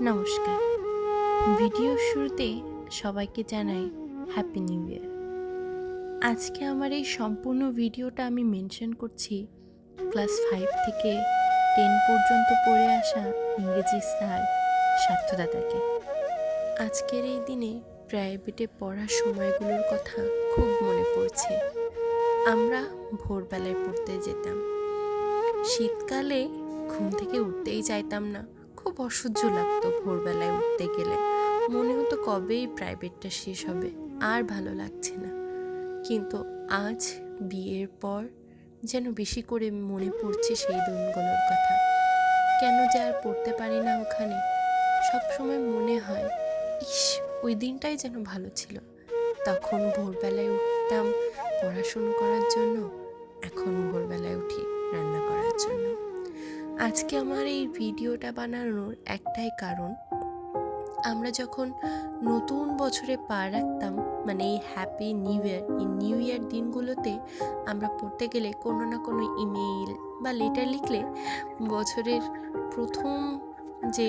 নমস্কার। ভিডিওর শুরুতে সবাইকে জানাই হ্যাপি নিউ ইয়ার। আজকে আমার এই সম্পূর্ণ ভিডিওটা আমি মেনশন করছি ক্লাস 5 থেকে 10 পর্যন্ত পড়ে আসা ইংরেজি স্যার সার্থদাদাকে। আজকের এই দিনে প্রাইভেটে পড়ার সময়গুলোর কথা খুব মনে পড়ছে। আমরা ভোরবেলায় পড়তে যেতাম। শীতকালে ঘুম থেকে উঠতেই চাইতাম না, খুব অসহ্য লাগতো ভোরবেলায় উঠতে গেলে। মনে হতো কবেই প্রাইভেটটা শেষ হবে, আর ভালো লাগছে না। কিন্তু আজ বিয়ের পর যেন বেশি করে মনে পড়ছে সেই দিনগুলোর কথা। কেন যে আর পড়তে পারি না ওখানে, সবসময় মনে হয় ইস, ওই দিনটাই যেন ভালো ছিল। তখন ভোরবেলায় উঠতাম পড়াশুনো করার জন্য, এখন ভোরবেলায় উঠি রান্না করার জন্য। আজকে আমার এই ভিডিওটা বানানোর একটাই কারণ, আমরা যখন নতুন বছরে পা রাখতাম, মানে এই হ্যাপি নিউ ইয়ার, এই নিউ ইয়ার দিনগুলোতে আমরা পড়তে গেলে কোনো না কোনো ইমেইল বা লেটার লিখলে বছরের প্রথম যে,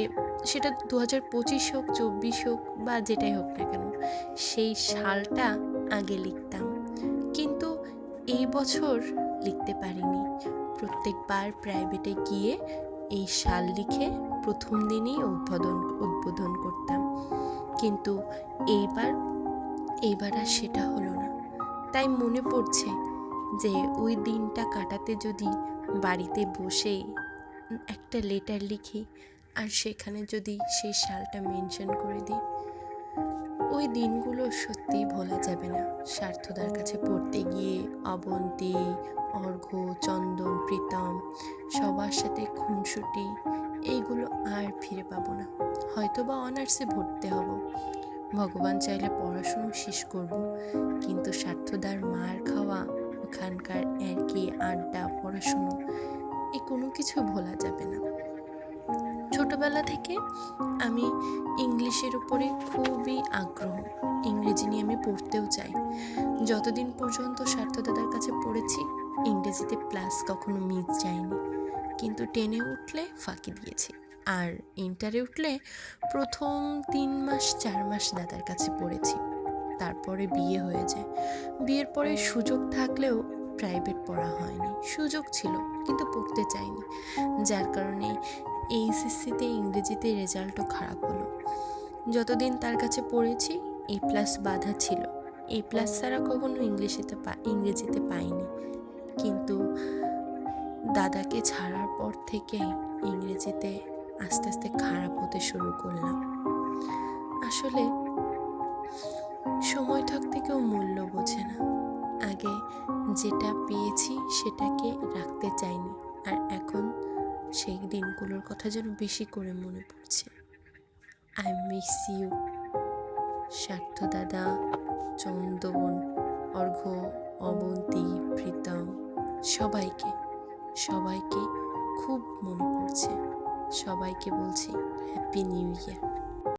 সেটা 2025 হোক, 24 হোক বা যেটাই হোক না কেন, সেই সালটা আগে লিখতাম। কিন্তু এই বছর লিখতে পারিনি। প্রত্যেকবার প্রাইভেটে গিয়ে এই সাল লিখে প্রথম দিনই উদ্বোধন করতাম। কিন্তু এইবার আর সেটা হলো না। তাই মনে পড়ছে যে ওই দিনটা কাটাতে যদি বাড়িতে বসে একটা লেটার লিখি আর সেখানে যদি সেই সালটা মেনশন করে দিই, ওই দিনগুলো সত্যিই ভোলা যাবে না। সার্থদার কাছে পড়তে গিয়ে অবন্তী, অর্ঘ্য, চন্দন, প্রীতম সবার সাথে খুনসুটি, এইগুলো আর ফিরে পাবো না। হয়তো বা অনার্সে ভর্তি হব, ভগবান চাইলে পড়াশুনো শেষ করব, কিন্তু সার্থদার মার খাওয়া, ওখানকার একই আড্ডা, পড়াশুনো, এই কোনো কিছু ভোলা যাবে না। ছোটবেলা থেকে আমি ইংলিশের উপরে খুবই আগ্রহ, ইংরেজি নিয়ে আমি পড়তেও চাই। যতদিন পর্যন্ত সার্থদাদার কাছে পড়েছি, ইংরেজিতে প্লাস কখনো মিস যায়নি। কিন্তু 10-এ উঠলে ফাঁকি দিয়েছি, আর ইন্টারে উঠলে প্রথম 3 মাস 4 মাস দাদার কাছে পড়েছি। তারপরে বিয়ে হয়ে যায়। বিয়ের পরে সুযোগ থাকলেও প্রাইভেট পড়া হয়নি। সুযোগ ছিল কিন্তু পড়তে চাইনি, যার কারণে এইচএসসিতে ইংরেজিতে রেজাল্টও খারাপ হলো। যতদিন তার কাছে পড়েছি এ প্লাস বাঁধা ছিল, এ প্লাস ছাড়া কখনো ইংরেজিতে পাইনি। কিন্তু দাদাকে ছাড়ার পর থেকে ইংরেজিতে আস্তে আস্তে খারাপ হতে শুরু করলাম। আসলে সময় থাকতে কেউ মূল্য বোঝে না। আগে যেটা পেয়েছি সেটাকে রাখতে চাইনি, আর এখন সেই দিনগুলোর কথা যেন বেশি করে মনে পড়ছে। আই মিস ইউ সার্থদাদা, চন্দন, অর্ঘ্য, অবন্তী, প্রীতম, সবাইকে খুব মনে পড়ছে। সবাইকে বলছি হ্যাপি নিউ ইয়ার।